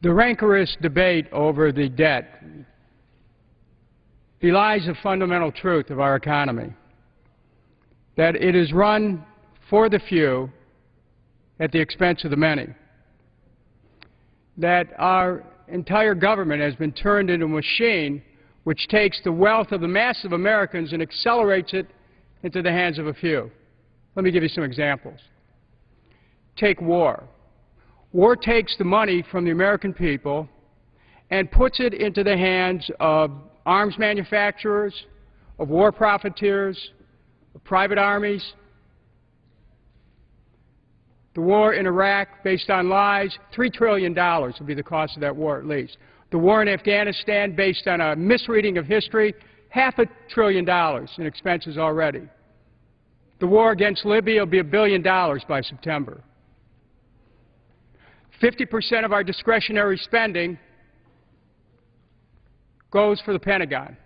The rancorous debate over the debt belies a fundamental truth of our economy, that it is run for the few at the expense of the many, that our entire government has been turned into a machine which takes the wealth of the mass of Americans and accelerates it into the hands of a few. Let me give you some examples. Take war. War takes the money from the American people and puts it into the hands of arms manufacturers, of war profiteers, of private armies. The war in Iraq, based on lies, $3 trillion will be the cost of that war at least. The war in Afghanistan, based on a misreading of history, $500 billion in expenses already. The war against Libya will be $1 billion by September. 50% of our discretionary spending goes for the Pentagon.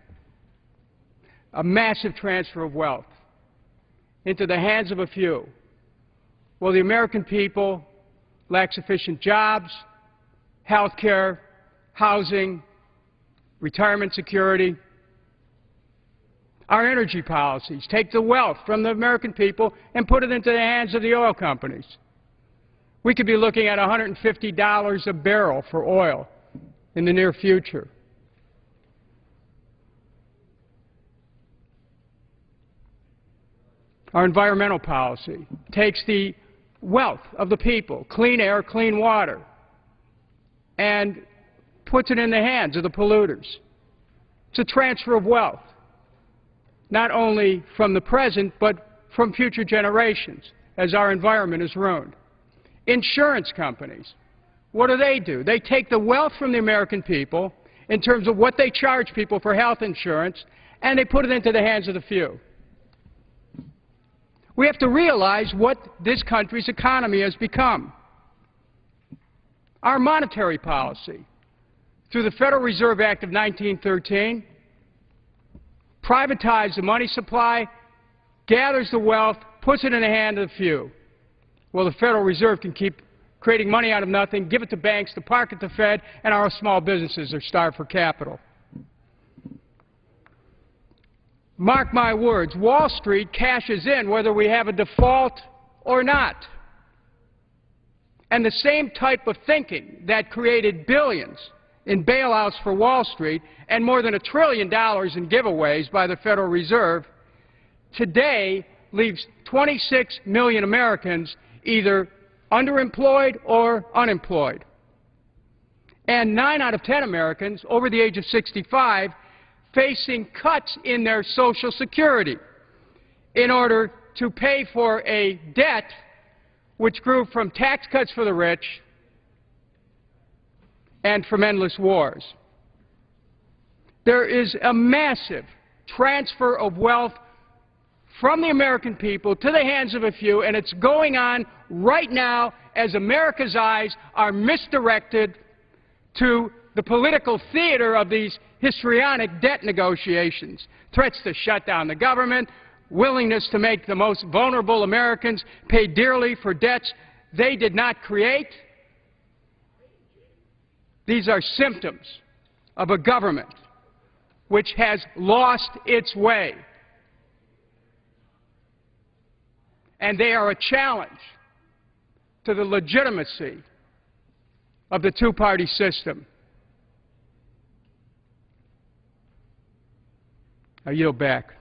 A massive transfer of wealth into the hands of a few. Well, the American people lack sufficient jobs, health care, housing, retirement security. Our energy policies take the wealth from the American people and put it into the hands of the oil companies. We could be looking at $150 a barrel for oil in the near future. Our environmental policy takes the wealth of the people, clean air, clean water, and puts it in the hands of the polluters. It's a transfer of wealth, not only from the present, but from future generations, as our environment is ruined. Insurance companies, what do? They take the wealth from the American people in terms of what they charge people for health insurance, and they put it into the hands of the few. We have to realize what this country's economy has become. Our monetary policy, through the Federal Reserve Act of 1913, privatized the money supply, gathers the wealth, puts it in the hand of the few. Well, the Federal Reserve can keep creating money out of nothing, give it to banks, to park at the Fed, and our small businesses are starved for capital. Mark my words, Wall Street cashes in whether we have a default or not. And the same type of thinking that created billions in bailouts for Wall Street and more than $1 trillion in giveaways by the Federal Reserve today leaves 26 million Americans either underemployed or unemployed. And 9 out of 10 Americans over the age of 65 facing cuts in their Social Security in order to pay for a debt which grew from tax cuts for the rich and from endless wars. There is a massive transfer of wealth from the American people to the hands of a few, and it's going on right now as America's eyes are misdirected to the political theater of these histrionic debt negotiations, threats to shut down the government, willingness to make the most vulnerable Americans pay dearly for debts they did not create. These are symptoms of a government which has lost its way. And they are a challenge to the legitimacy of the two-party system. I yield back.